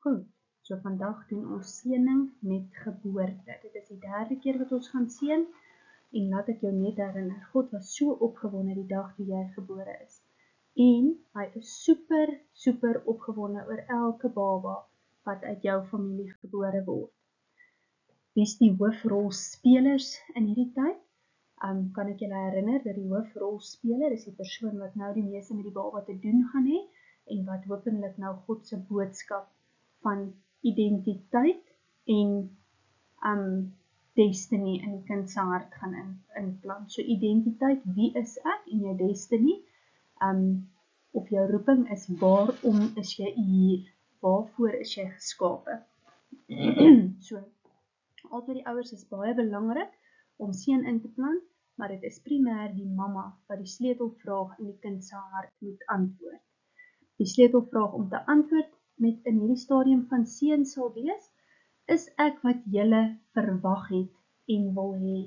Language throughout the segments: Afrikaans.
Goed, so vandag doen ons seëning met geboorte. Dit is die 3de keer wat ons gaan seën, en laat ek jou net herinner, God was so opgewonde die dag toe jy gebore is. En hy is super, super opgewonde oor elke baba wat uit jou familie gebore word. Wie is die hoofrolspelers in hierdie tyd? Kan ek julle herinner dat die hoofrolspeler is die persoon wat nou die meeste met die baba te doen gaan hê, en wat hopelik nou God se boodskap van identiteit en destiny in die kind se hart gaan inplant. So identiteit, wie is ek, en jou destiny, of jou roeping is, waarom is jy hier, waarvoor is jy geskape. So, altyd die ouers is baie belangrik om seën in te plant, maar dit is primêr die mamma wat die sleutelvraag in die kind se hart moet antwoord. Die sleutelvraag om te antwoord met in hierdie stadium van seën sal wees, is ek wat julle verwag het en wil hê?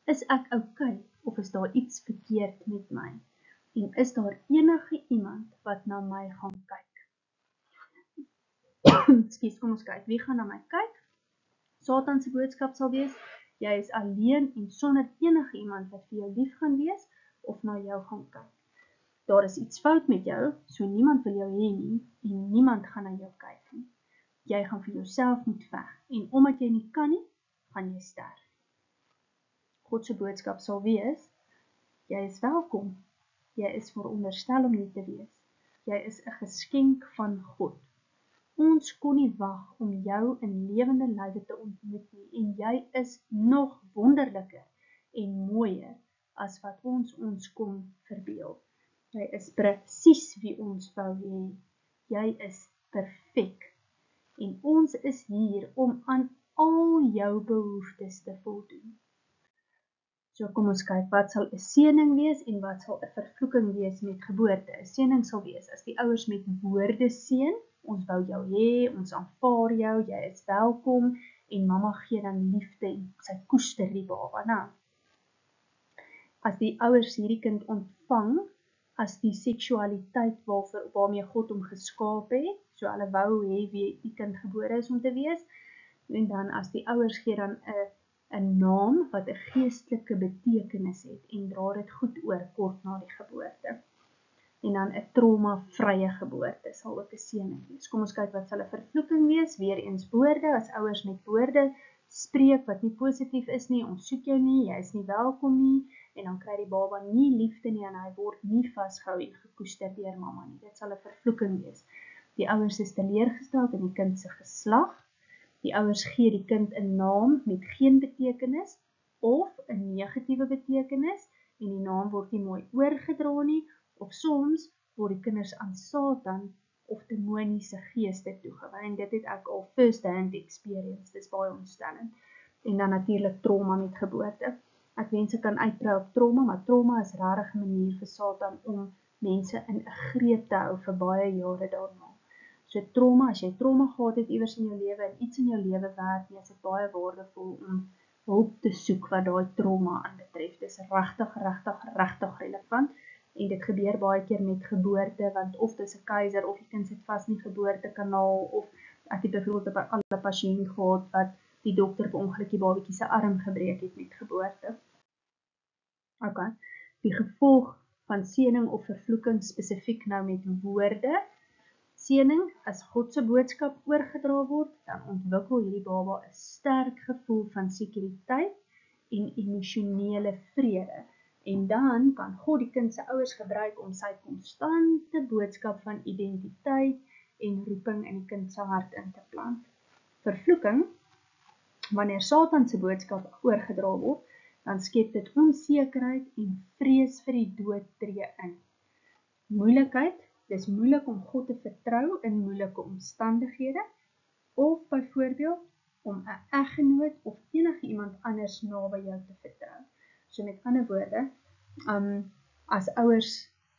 Is ek okay, of is daar iets verkeerd met my? En is daar enige iemand wat na my gaan kyk? Ekskuus, kom ons kyk, wie gaan na my kyk? Satan se boodskap sal wees, jy is alleen en sonder enige iemand wat vir jou lief gaan wees, of na jou gaan kyk. Daar is iets fout met jou, so niemand wil jou hê nie, en niemand gaan na jou kyk nie. Jy gaan vir jouself moet veg, en omdat jy nie kan nie, gaan jy sterf. God se boodskap sal wees, jy is welkom, jy is veronderstel om nie te wees, jy is 'n geskenk van God. Ons kon nie wag om jou in lewende lywe te ontmoet nie, en jy is nog wonderliker en mooier as wat ons kon verbeel. Jy is presies wie ons wou hê. Jy is perfek. En ons is hier om aan al jou behoeftes te voldoen. So kom ons kyk, wat sal 'n seëning wees en wat sal 'n vervloeking wees met geboorte? 'n Seëning sal wees as die ouers met woorde seën, ons wou jou hê, ons aanvaar jou, jy is welkom, en mamma gee dan liefde en sy koester die baba, nou. As die ouers hierdie kind ontvang, as die seksualiteit waarmee God hom geskaap het, so hulle wou hê wie die kind gebore is om te wees, en dan as die ouers gee dan 'n naam wat 'n geestelike betekenis het, en dra dit goed oor kort na die geboorte. En dan 'n trauma-vrye geboorte sal ook 'n seëning wees. Kom ons kyk, wat sal 'n vervloeking wees? Weer eens woorde, as ouers met woorde spreek wat nie positief is nie, ons soek jou nie, jy is nie welkom nie, en dan kry die baba nie liefde nie, en hy word nie vasgehou en gekoester deur mamma nie. Dit sal 'n vervloeking wees. Die ouers is teleurgestel in die kind se geslag. Die ouers gee die kind 'n naam met geen betekenis, of 'n negatiewe betekenis, en die naam word nie mooi oorgedra nie, of soms word die kinders aan Satan of demoniese geeste toegewy, en dit het ek al first-hand experience, dis baie ontstellend. En dan natuurlik trauma met geboorte. Ek wens ek kan uitbrei op trauma, maar trauma is regtig 'n manier vir Satan om mense in 'n greep te hou vir baie jare daarna. So trauma, as jy trauma gehad het iewers in jou lewe, en iets in jou lewe werk nie, is dit baie waardevol om hulp te soek wat daai trauma aanbetref. Dis regtig relevant, en dit gebeur baie keer met geboorte, want of dis 'n keiser, of die kind sit vas in die geboortekanaal, of ek het byvoorbeeld by alle pasiënt gehad, wat die dokter per ongeluk die babatjie se arm gebreek het met geboorte. Okay, die gevolg van seëning of vervloeking spesifiek nou met woorde. Seëning, as God se boodskap oorgedra word, dan ontwikkel hierdie baba 'n sterk gevoel van sekuriteit en emosionele vrede. En dan kan God die kind se ouers gebruik om sy konstante boodskap van identiteit en roeping in die kind se hart in te plant. Vervloeking, wanneer Satan se boodskap oorgedra word, dan skep dit onsekerheid en vrees vir die dood tree in. Moeilikheid, dis moeilik om God te vertrou in moeilike omstandighede, of byvoorbeeld om 'n eggenoot of enige iemand anders naby jou te vertrou. So met ander woorde,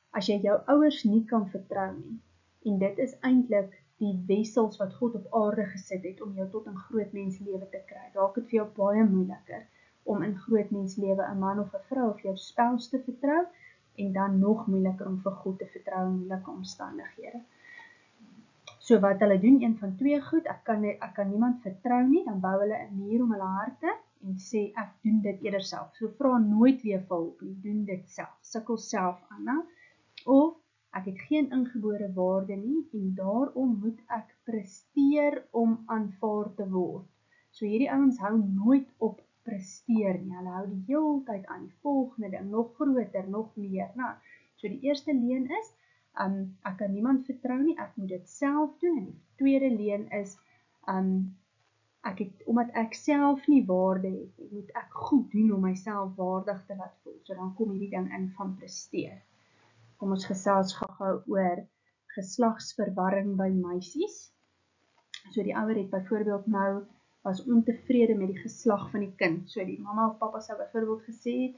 as jy jou ouers nie kan vertrou nie, en dit is eintlik die wessels wat God op aarde gesit het om jou tot 'n groot mens lewe te kry, raak dit vir jou baie moeiliker om in groot mens lewe 'n man of 'n vrou of jou spouse te vertrou, en dan nog moeiliker om vir God te vertrou in moeilike omstandighede. So wat hulle doen, een van twee goed, ek kan niemand vertrou nie, dan bou hulle 'n muur om hulle harte en sê ek doen dit eerder self. So vra nooit weer vir hulp nie, doen dit self, sukkel self aan. Of ek het geen ingebore waarde nie en daarom moet ek presteer om aanvaar te word. So hierdie ouens hou nooit op presteer nie, hulle hou die hele tyd aan die volgende ding, nog groter, nog meer. So die eerste leen is, ek kan niemand vertrou nie, ek moet dit self doen, en die tweede leen is, omdat ek self nie waarde het, moet ek goed doen om myself waardig te laat voel, so dan kom hierdie ding in van presteer. Kom ons gesels gou oor geslagsverwarring by meisies. So die ouer het byvoorbeeld nou, was ontevrede met die geslag van die kind. So die mamma of pappa sou byvoorbeeld gesê het,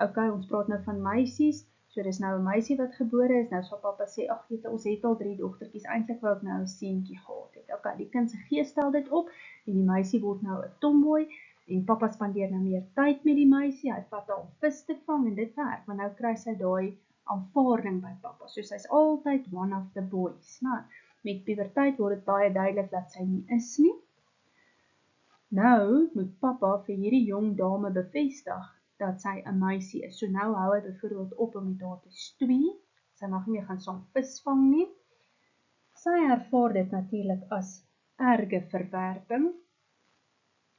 okay, ons praat nou van meisies, so dis nou 'n meisie wat gebore is, nou sal pappa sê, ag weet, ons het al 3 dogtertjies, eintlik wou ek nou 'n seentjie gehad het. Okay, die kind se gees stel dit op, en die meisie word nou 'n tomboy, en pappa spandeer nou meer tyd met die meisie, hy vat haar om vis te vang, en dit werk, maar nou kry sy daai aanvaarding by pappa, so sy's altyd one of the boys. Met puberteit word dit baie duidelik dat sy nie is nie. Nou moet pappa vir hierdie jong dame bevestig dat sy 'n meisie is. So nou hou hy byvoorbeeld op om met haar te stoei. Sy mag nie meer gaan saam visvang nie. Sy ervaar dit natuurlik as erge verwerping.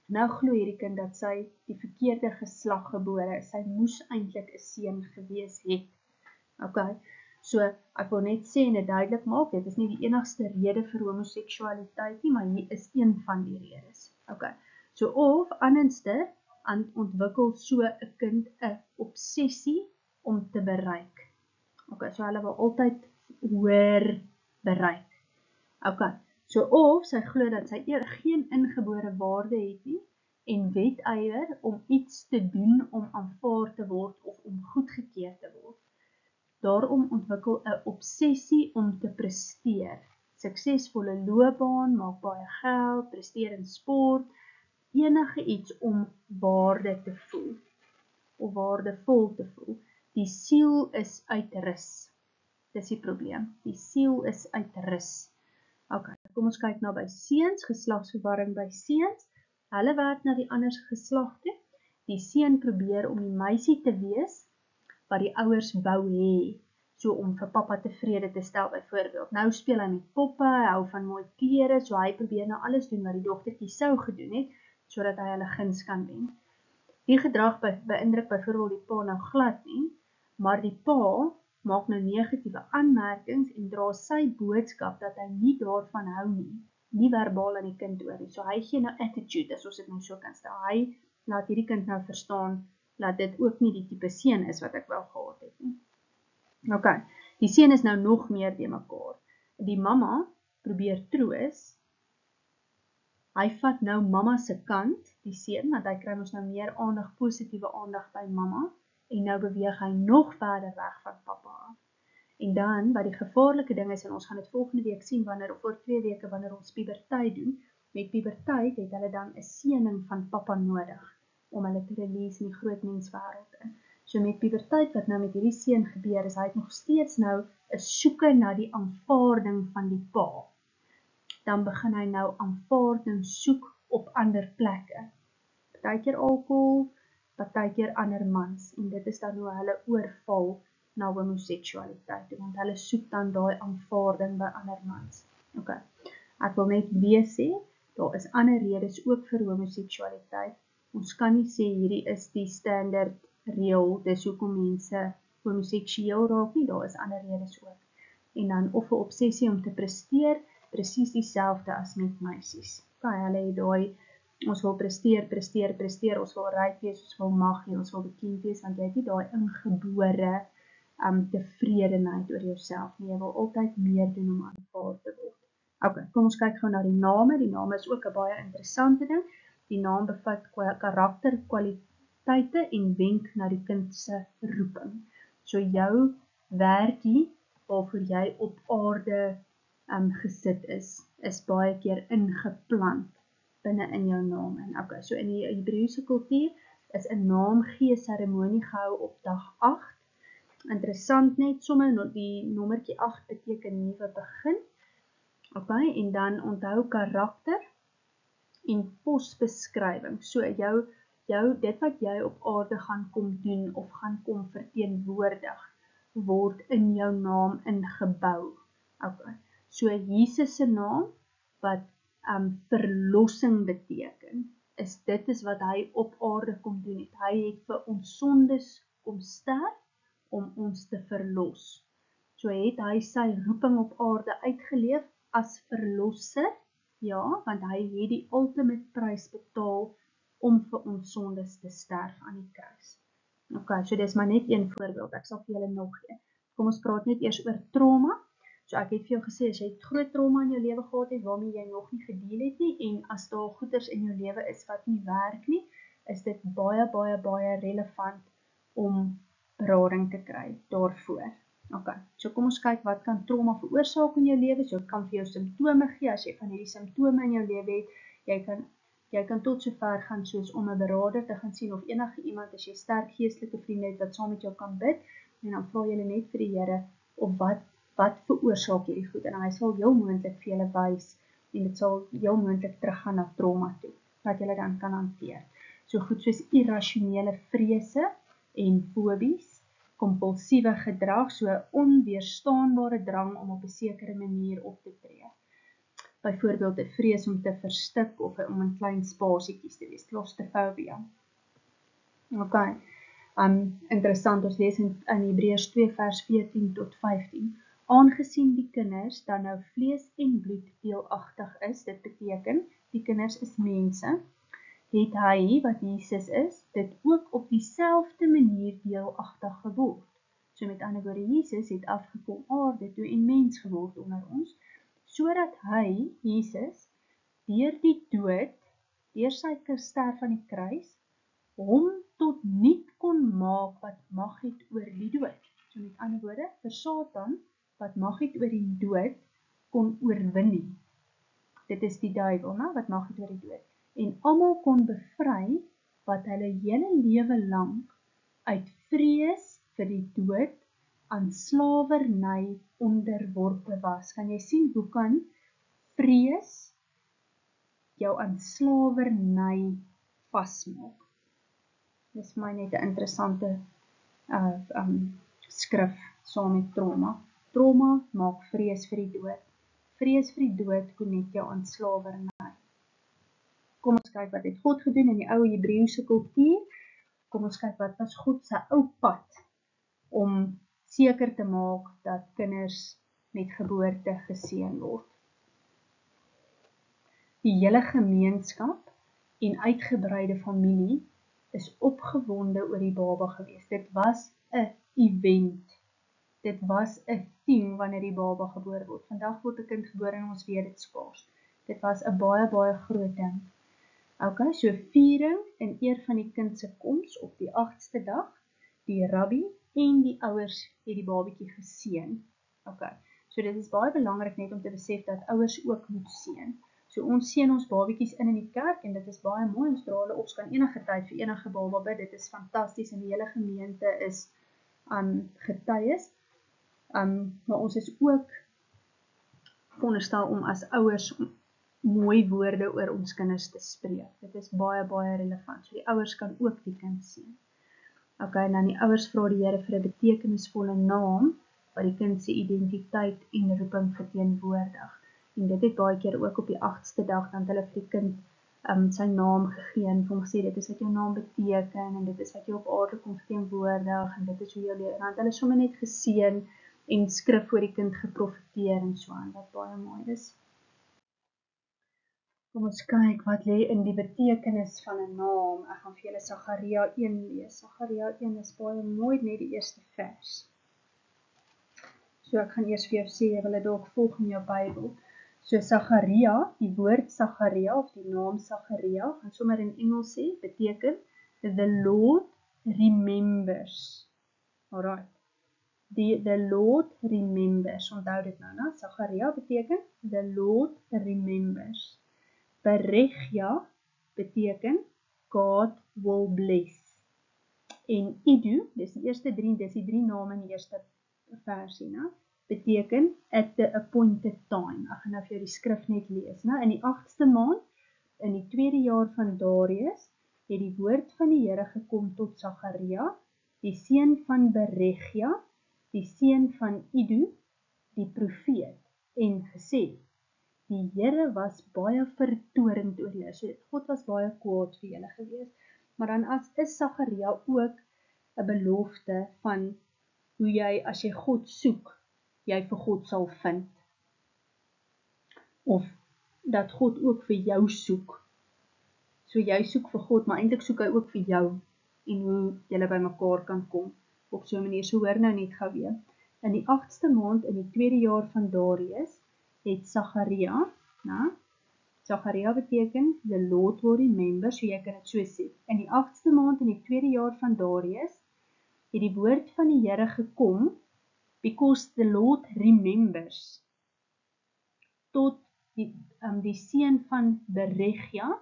Nou glo hierdie kind dat sy die verkeerde geslag gebore is. Sy moes eintlik 'n seun gewees het. Okay, so ek wil net sê en dit duidelik maak, dit is nie die enigste rede vir homoseksualiteit nie, maar hier is een van die redes. Okay, so of anderste ontwikkel so 'n kind 'n obsessie om te bereik. Okay, so hulle wil altyd hoër bereik. Okay, so of sy glo dat sy geen ingebore waarde het nie en weteier om iets te doen om aanvaar te word of om goedgekeur te word. Daarom ontwikkel 'n obsessie om te presteer. Suksesvolle loopbaan, maak baie geld, presteer in sport, enige iets om waarde te voel, of waardevol te voel. Die siel is uit rus. Dis die probleem. Die siel is uit rus. Okay, kom ons kyk nou by seuns, geslagsverwarring by seuns. Hulle werk na die ander geslag toe. Die seun probeer om die meisie te wees wat die ouers wou hê, so om vir pappa tevrede te stel byvoorbeeld. Nou speel hy met poppe, hy hou van mooi klere, so hy probeer nou alles doen wat die dogtertjie sou gedoen het, sodat hy hulle guns kan wen. Die gedrag beïndruk byvoorbeeld die pa nou glad nie, maar die pa maak nou negatiewe aanmerkings en dra sy boodskap dat hy nie daarvan hou nie verbaal aan die kind oor nie. So hy gee nou attitude, as ons dit nou so kan stel. Hy laat hierdie kind nou verstaan dat dit ook nie die tipe seun is wat ek wel gehad het nie. Okay, die seun is nou nog meer te mekaar. Die mamma probeer troos. Hy vat nou mamma se kant, die seun, want hy kry mos nou meer aandag, positiewe aandag by mamma, en nou beweeg hy nog verder weg van pappa af. En dan, wat die gevaarlike ding is, en ons gaan dit volgende week sien, of oor 2 weke, wanneer ons puberteit doen, met puberteit het hulle dan 'n seëning van pappa nodig, om hulle te release in die groot menswêreld in. So met puberteit, wat nou met hierdie seun gebeur, is hy het nog steeds nou 'n soeke na die aanvaarding van die pa. Dan begin hy nou aanvaarding soek op ander plekke. Partykeer alkohol, partykeer ander mans, en dit is dan hoe hulle oorval na homoseksualiteit, want hulle soek dan daai aanvaarding by ander mans. Okay. Ek wil net weer sê, daar is ander redes ook vir homoseksualiteit. Ons kan nie sê hierdie is die standaard reël, dis hoekom mense homoseksueel raak nie, daar is ander redes ook. En dan of 'n obsessie om te presteer, presies dieselfde as met meisies. Okay, hulle het daai, ons wil presteer, ons wil ryk wees, ons wil mag hê, ons wil bekend wees, want jy het nie daai ingebore tevredenheid oor jouself nie, jy wil altyd meer doen om aanvaar te word. Okay, kom ons kyk gou na die name. Die name is ook 'n baie interessante ding. Die naam bevat karakterkwaliteite en wenk na die kind se roeping. So jou werkie waarvoor jy op aarde gesit is baie keer ingeplant binne in jou naam. Okay, so in die Hebreëse kultuur is 'n naamgee seremonie gehou op dag 8. Interessant net, sommer die nommertjie 8 beteken nuwe begin. Okay, en dan onthou karakter en posbeskrywing. So dit wat jy op aarde gaan kom doen of gaan kom verteenwoordig, word in jou naam ingebou. Okay. So Jesus se naam wat verlossing beteken, dit is wat hy op aarde kom doen het. Hy het vir ons sondes kom sterf om ons te verlos. So het hy sy roeping op aarde uitgeleef as verlosser, ja, want hy het die ultimate prys betaal om vir ons sondes te sterf aan die kruis. Okay, so dis maar net een voorbeeld, ek sal vir julle nog gee. Kom ons praat net eers oor trauma. So ek het vir jou gesê, as jy groot trauma in jou lewe gehad het, waarmee jy nog nie gedeel het nie, en as daar goeders in jou lewe is wat nie werk nie, is dit baie, baie, baie relevant om berading te kry daarvoor. Okay, so kom ons kyk wat kan trauma veroorsaak in jou lewe. So kan vir jou simptome gee, as jy van hierdie simptome in jou lewe het, jy kan tot so ver gaan soos om 'n beraader te gaan sien of enige iemand as jy sterk geestelike vriende het wat saam met jou kan bid, en dan vra jy net vir die Here of wat veroorsaak hierdie goed, en hy sal heel moontlik vir julle wys, en dit sal heel moontlik teruggaan na trauma toe, wat julle dan kan hanteer. So goed soos irrasionele vrese en fobies, kompulsiewe gedrag, so 'n onweerstaanbare drang om op 'n sekere manier op te tree. Byvoorbeeld 'n vrees om te verstik of om in klein spasietjies te wees, claustrofobia. Okay. Interessant, ons lees in Hebreërs 2 vers 14 tot 15. Aangesien die kinders dan nou vlees en bloed deelagtig is, dit beteken, die kinders is mense, het hy, wat Jesus is, dit ook op dieselfde manier deelagtig geword. So met ander woorde, Jesus het afgekom aarde toe en mens geword onder ons, sodat hy, Jesus, deur die dood, deur sy sterf aan die kruis, hom tot niet kon maak wat mag het oor die dood. So met ander woorde, vir Satan, wat mag het oor die dood, kon oorwin nie. Dit is die duiwel, wat mag het oor die dood. En almal kon bevry, wat hulle hele lewe lank uit vrees vir die dood aan slawerny onderworpe was. Kan jy sien, hoe kan vrees jou aan slawerny vasmaak? Dis my net 'n interessante skrif saam met trauma. Trauma maak vrees vir die dood. Vrees vir die dood connect jou aan slawerny. Kom ons kyk wat het God gedoen in die ou Hebreëse kultuur. Kom ons kyk wat was God se ou pad om seker te maak dat kinders met geboorte geseën word. Die hele gemeenskap en uitgebreide familie is opgewonde oor die baba gewees. Dit was 'n event. Dit was 'n ding wanneer die baba gebore word. Vandag word 'n kind gebore en ons weet dit skaars. Dit was 'n baie, baie groot ding. Okay, so viering in eer van die kind se koms op die 8ste dag. Die rabbi en die ouers het die babatjie geseën. Okay, so dit is baie belangrik net om te besef dat ouers ook moet seën. So ons seën ons babatjies in die kerk en dit is baie mooi, ons dra hulle op, ons kan enige tyd vir enige baba bid, dit is fantasties en die hele gemeente is getuies. Maar ons is ook veronderstel om as ouers mooi woorde oor ons kinders te spreek. Dit is baie, baie relevant. So die ouers kan ook die kind sien. Okay, en dan die ouers vra die Here vir 'n betekenisvolle naam wat die kind se identiteit en roeping verteenwoordig. En dit het baie keer ook op die 8ste dag dan hulle vir die kind sy naam gegee en vir hom gesê dit is wat jou naam beteken en dit is wat jy op aarde kom verteenwoordig en dit is hoe jou lewe. Dan het hulle sommer net geseën en skrif voor die kind geprofeteer en so aan, wat baie mooi is. Kom ons kyk wat lê in die betekenis van 'n naam. Ek gaan vir julle Sagaria 1 lees. Sagaria 1 is baie mooi, net die eerste vers. So ek gaan eers vir jou sê, jy wil dit dalk volg in jou Bybel. So Sagaria, die woord Sagaria of die naam Sagaria, gaan sommer in Engels sê, beteken the Lord remembers. Alright. The Lord remembers. Onthou dit nou, Sagaria beteken the Lord remembers. Berechja beteken God will bless. En Idu, dis die eerste drie, dis die drie name in die eerste versie, beteken at the appointed time. Ek gaan nou vir jou die skrif net lees. Nou, in die 8ste maand, in die 2de jaar van Darius, het die woord van die Here gekom tot Sagaria, die seun van Beregia, die seun van Ido, die profeet, en gesê, die Here was baie vertorend oor julle. So God was baie kwaad vir julle gewees. Maar dan is Sagaria ook 'n belofte van hoe jy, as jy God soek, jy vir God sal vind. Of dat God ook vir jou soek. So jy soek vir God, maar eintlik soek hy ook vir jou en hoe julle by mekaar kan kom. Op so 'n manier, so hoor nou net gou weer. In die 8ste maand, in die 2de jaar van Darius, het Sagaria, Sagaria beteken, the Lord will remember, so jy kan dit so sê. In die 8ste maand, in die 2de jaar van Darius, het die woord van die Here gekom, because the Lord remembers, tot die seun van Beregia,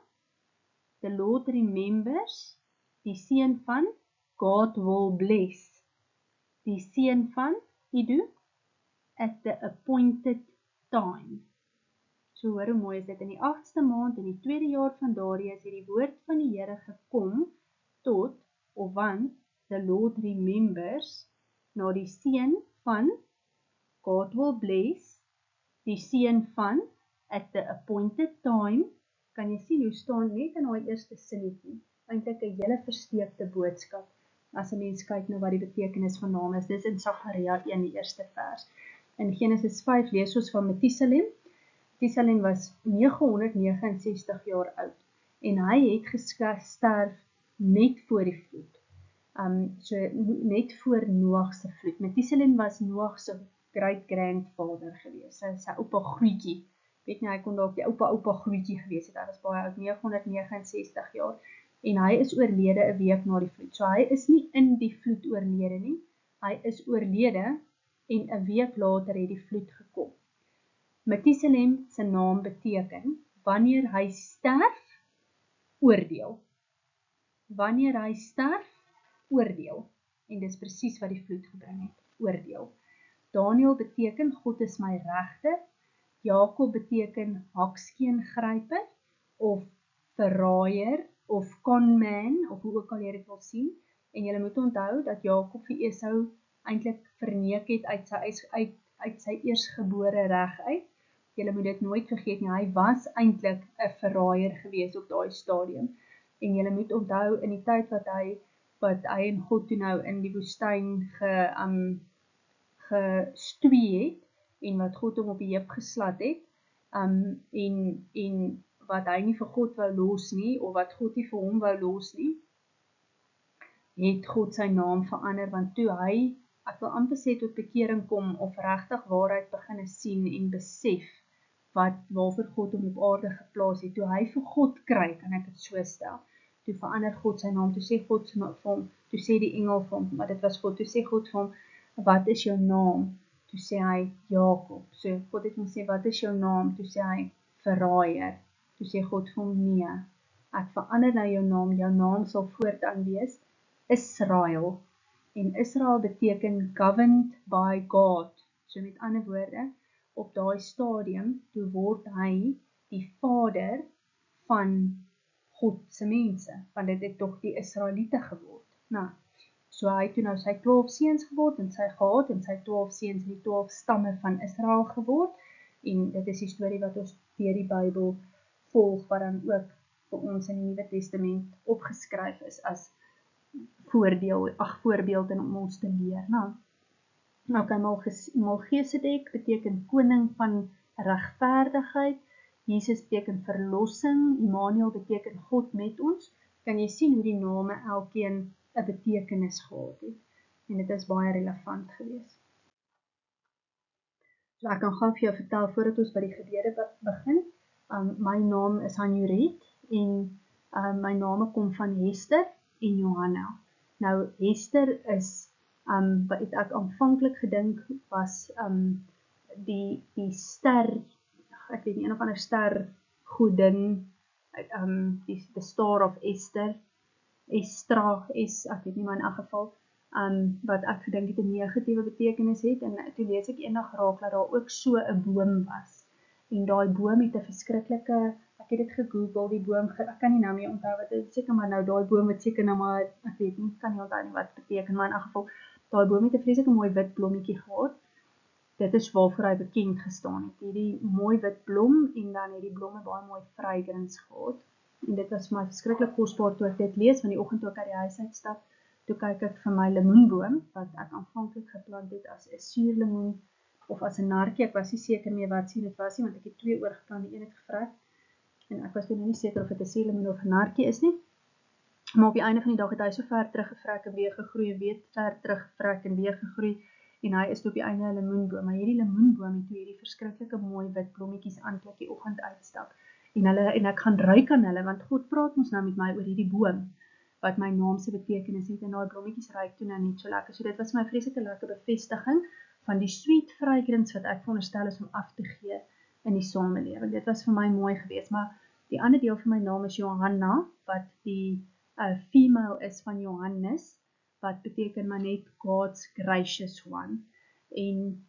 the Lord remembers, die seun van God will bless, die seun van Ido, at the appointed time. So hoor hoe mooi is dit, in die 8ste maand, in die 2de jaar van Darius, het die woord van die Here gekom, tot, of want, the Lord remembers, na die seun van God will bless, die seun van at the appointed time. Kan jy sien hoe staan net in daai eerste sinnetjie, eintlik 'n hele versteekte boodskap, as 'n mens kyk na wat die betekenis van naam is. Dis in Sagaria 1, die eerste vers. In Genesis 5 lees ons van Methusalem. Methusalem was 969 jaar oud, en hy het gesterf net voor die vloed. So net voor Noag se vloed. Methusalem was Noag se great-grandfather gewees, sy oupa grootjie. Weet nie, hy kon dalk die oupa grootjie gewees het, hy was baie oud, 969 jaar, en hy is oorlede 'n week na die vloed. So hy is nie in die vloed oorlede nie, hy is oorlede, en 'n week later het die vloed gekom. Methusalem se naam beteken, wanneer hy sterf, oordeel. Wanneer hy sterf, oordeel. En dis presies wat die vloed gebring het, oordeel. Daniel beteken, God is my regter. Jakob beteken, hakskeen-gryper, of verraaier, of conman, of hoe ook al jy dit wil sien. En jy moet onthou, dat Jakob vir Esau eintlik verneek het uit sy eersgebore reg uit. Jy moet dit nooit vergeet nie, hy was eintlik 'n verraaier gewees op daai stadium. En jy moet onthou, in die tyd wat hy en God toe nou in die woestyn gestoei het, en wat God hom op die heup geslat het, en wat hy nie vir God wou los nie, of wat God nie vir hom wou los nie, het God sy naam verander, want toe hy, ek wil amper sê, tot bekering kom, of regtig waarheid begin sien en besef, waarvoor God hom op aarde geplaas het, toe hy vir God kry, kan ek dit so stel, toe verander God sy naam, toe sê God vir hom, toe sê die engel vir hom, maar dit was God, toe sê God vir hom, wat is jou naam? Toe sê hy, Jakob. So God het hom sê, wat is jou naam? Toe sê hy, verraaier. Toe sê God vir hom, nee, ek verander nou jou naam sal voortaan wees, Israel. En Israel beteken governed by God. So met ander woorde, op daai stadium, toe word hy die vader van God se mense, want dit het tog die Israeliete geword. Nou, so hy het toe nou sy 12 seuns geword, en sy 12 seuns, die 12 stamme van Israel geword, en dit is die storie wat ons deur die Bybel volg, wat dan ook vir ons in die Nuwe Testament opgeskryf is, as voorbeeld en om ons te leer. Nou, Melchisedek beteken koning van regverdigheid, Jesus beteken verlossing, Immanuel beteken God met ons. Kan jy sien hoe die name elkeen 'n betekenis gehad het, en dit is baie relevant geweest. So ek kan gou vir jou vertel, voordat ons by die gebede begin, my naam is Hanjuret, en my name kom van Hester en Johanna. Nou, Hester is, wat ek aanvanklik gedink was, die ster, ek weet nie, een of ander ster godin, the Star of Esther, ek weet nie, maar in elk geval, wat ek gedink het 'n negatiewe betekenis het, en toe lees ek eendag raak dat daar ook so 'n boom was. En daai boom het 'n verskriklike, ek het dit gegoogel, die boom, ek kan nie nou meer onthou wat dit seker, maar nou daai boom het seker nou maar, ek weet nie, kan nie onthou nie wat dit beteken, maar in elk geval, daai boom het 'n vreeslike mooi wit blommetjie gehad. Dit is waarvoor hy bekend gestaan het, hierdie mooi wit blom, en dan het die blomme baie mooi fragrance gehad. En dit was my verskriklik kosbaar toe ek dit lees, van die oggend toe ek uit die huis uitstap, toe kyk ek vir my lemoenboom, wat ek aanvanklik geplant het as 'n suurlemoen, of as 'n narkie, ek was nie seker mee wat sien dit was nie, want ek het 2 oorgeplant, die een het gevrek, en ek was toe nie seker of dit 'n suurlemoen of 'n narkie is nie, maar op die einde van die dag het hy so ver teruggevrek en weer gegroei, en weer ver teruggevrek en weer gegroei, en hy is toe op die einde 'n lemoenboom, maar hierdie lemoenboom het toe hierdie verskriklike mooi wit blommetjies aan toe ek die oggend uitstap, en ek gaan ruik aan hulle, want God praat ons nou met my oor hierdie boom, wat my naam se betekenis het, en daai blommetjies ruik toe nou net so lekker, so dit was my vreeslike lekker bevestiging, van die sweet fragrance wat ek veronderstel is om af te gee in die samelewing. Dit was vir my mooi geweest, maar die ander deel van my naam is Johanna, wat die female is van Johannes, wat beteken maar net God's gracious one, en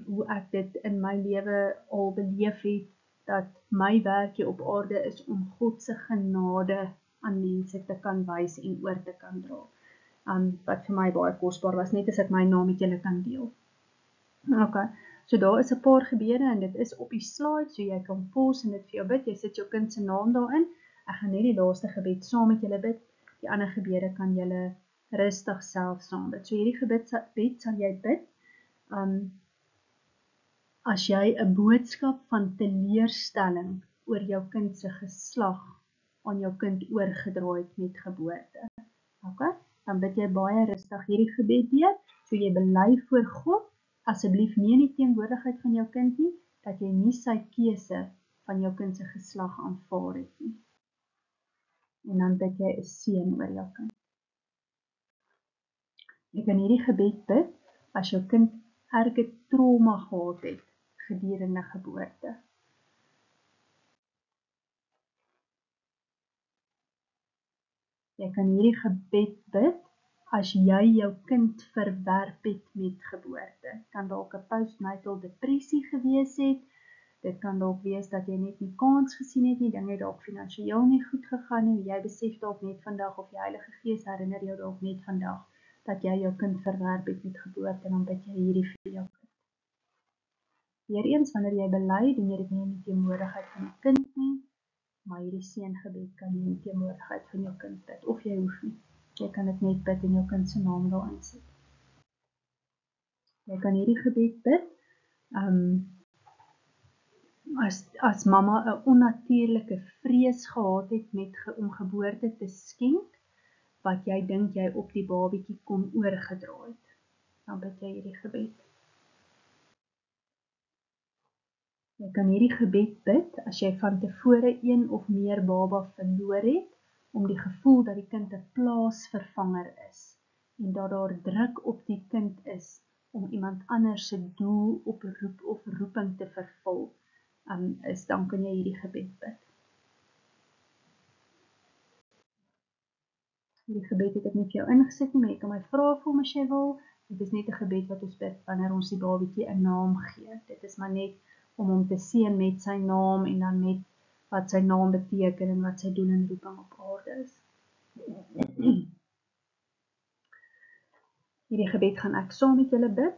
hoe ek dit in my lewe al beleef het, dat my werkie op aarde is om God se genade aan mense te kan wys en oor te kan dra, wat vir my baie kosbaar was, net as ek my naam met julle kan deel. Okay, so daar is 'n paar gebede, en dit is op die slide, so jy kan pause en dit vir jou bid, jy sit jou kind se naam daarin, ek gaan net die laaste gebed saam met julle bid, die ander gebede kan julle rustig self saam bid. So hierdie gebed sal jy bid, as jy 'n boodskap van teleurstelling oor jou kind se geslag aan jou kind oorgedra het met geboorte. Okay? Dan bid jy baie rustig hierdie gebed deur, so jy bely voor God, asseblief nie in die teenwoordigheid van jou kind nie, dat jy nie sy keuse van jou kind se geslag aanvaar het nie. En dan bid jy 'n seën oor jou kind. Jy kan hierdie gebed bid as jou kind erge trauma gehad het gedurende geboorte. Jy kan hierdie gebed bid as jy jou kind verwerp het met geboorte. Kan dalk 'n postnatal depressie gewees het, dit kan dalk wees dat jy net nie kans gesien het nie, dinge het dalk finansiëel nie goed gegaan nie, jy besef dalk net vandag, of die Heilige Gees herinner jou dalk net vandag, dat jy jou kind verwerp het met geboorte, en dan bid jy hierdie vir jou kind. Weereens, wanneer jy bely, doen jy dit nie in die teenwoordigheid van die kind nie, maar hierdie seëngebed kan jy in die teenwoordigheid van jou kind bid, of jy hoef nie. Jy kan dit net bid en jou kind se naam daarin sit. Jy kan hierdie gebed bid, as mamma 'n onnatuurlike vrees gehad het om geboorte te skenk, wat jy dink jy op die babietjie kon oorgedra het, dan bid jy hierdie gebed. Jy kan hierdie gebed bid as jy van tevore een of meer baba verloor het, om die gevoel dat die kind 'n plaasvervanger is, en dat daar druk op die kind is, om iemand anders se doel, oproep of roeping te vervul, dan kan jy hierdie gebed bid. Hierdie gebed het ek nie vir jou ingesit nie, maar jy kan my vra vir hom as jy wil. Dit is net 'n gebed wat ons bid wanneer ons die babietjie 'n naam gee. Dit is maar net om hom te seën met sy naam, en dan met wat sy naam beteken en wat sy doel en roeping op aarde is. Hierdie gebed gaan ek saam met julle bid.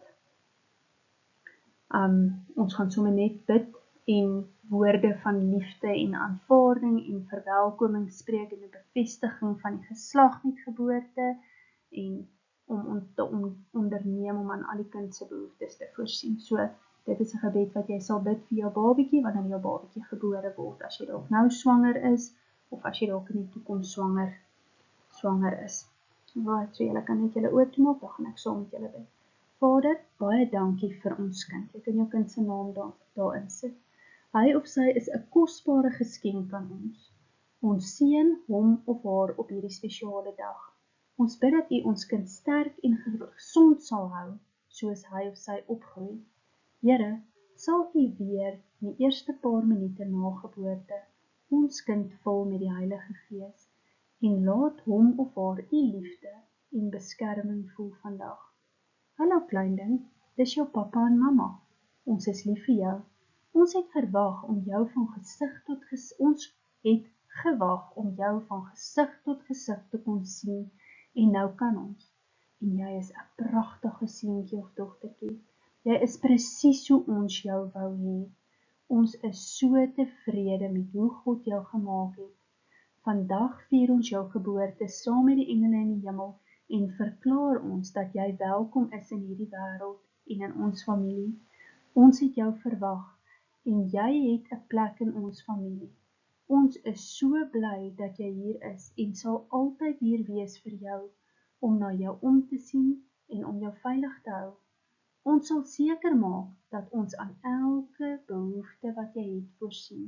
Ons gaan sommer net bid en woorde van liefde en aanvaarding en verwelkoming spreek, en 'n bevestiging van die geslag met geboorte, en om te onderneem om aan al die kind se behoeftes te voorsien. So, dit is 'n gebed wat jy sal bid vir jou babietjie, wanneer jou babietjie gebore word, as jy dalk nou swanger is, of as jy dalk in die toekoms swanger is. Right, so julle kan net julle oë toemaak, dan gaan ek saam met julle bid. Vader, baie dankie vir ons kind. Jy kan jou kind se naam daarin sit. Hy of sy is 'n kosbare geskenk aan ons. Ons seën hom of haar op hierdie spesiale dag. Ons bid dat U ons kind sterk en gesond sal hou, soos hy of sy opgroei. Here, sal U weer in die eerste paar minute na geboorte ons kind vul met die Heilige Gees, en laat hom of haar U liefde en beskerming voel vandag. Hallo klein ding, dis jou pappa en mamma. Ons is lief vir jou. Ons het gewag om jou van gesig tot gesig te kon sien en nou kan ons. En jy is 'n pragtige seentjie of dogtertjie. Jy is presies hoe ons jou wou hê. Ons is so tevrede met hoe God jou gemaak het. Vandag vier ons jou geboorte saam met die engele in die hemel en verklaar ons dat jy welkom is in hierdie wêreld en in ons familie. Ons het jou verwag en jy het 'n plek in ons familie. Ons is so bly dat jy hier is en sal altyd hier wees vir jou, om na jou om te sien en om jou veilig te hou. Ons sal seker maak dat ons aan elke behoefte wat jy het voorsien.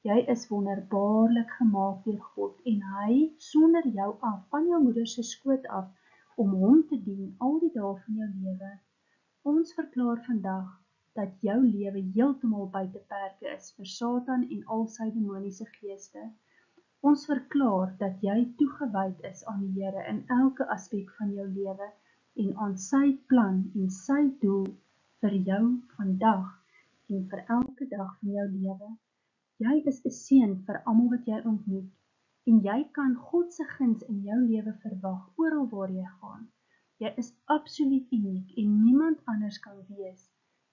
Jy is wonderbaarlik gemaak deur God en hy sonder jou af van jou moeder se skoot af om hom te dien al die dae van jou lewe. Ons verklaar vandag dat jou lewe heeltemal buite perke is vir Satan en al sy demoniese geeste. Ons verklaar dat jy toegewyd is aan die Here in elke aspek van jou lewe en aan sy plan en sy doel vir jou vandag en vir elke dag van jou lewe. Jy is 'n seën vir almal wat jy ontmoet en jy kan God se guns in jou lewe verwag oral waar jy gaan. Jy is absoluut uniek en niemand anders kan wees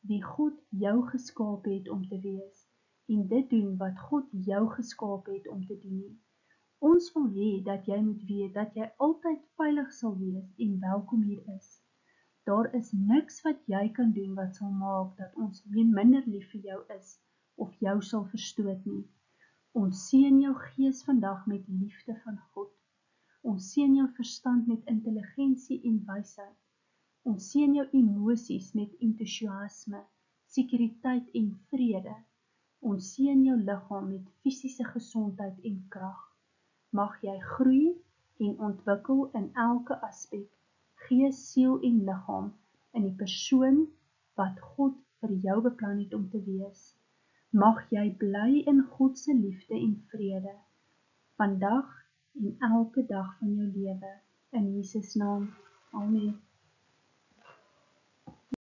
wie God jou geskaap het om te wees en dit doen wat God jou geskaap het om te doen nie. Ons wil hê dat jy moet weet dat jy altyd veilig sal wees en welkom hier is. Daar is niks wat jy kan doen wat sal maak dat ons minder lief vir jou is of jou sal verstoot nie. Ons seën jou gees vandag met liefde van God. Ons seën jou verstand met intelligensie en wysheid. Ons seën jou emosies met entoesiasme, sekuriteit en vrede. Ons seën jou liggaam met fisiese gesondheid en krag. Mag jy groei en ontwikkel in elke aspek, gees, siel en liggaam, in die persoon wat God vir jou beplan het om te wees. Mag jy bly in God se liefde en vrede, vandag en elke dag van jou lewe. In Jesus naam. Amen.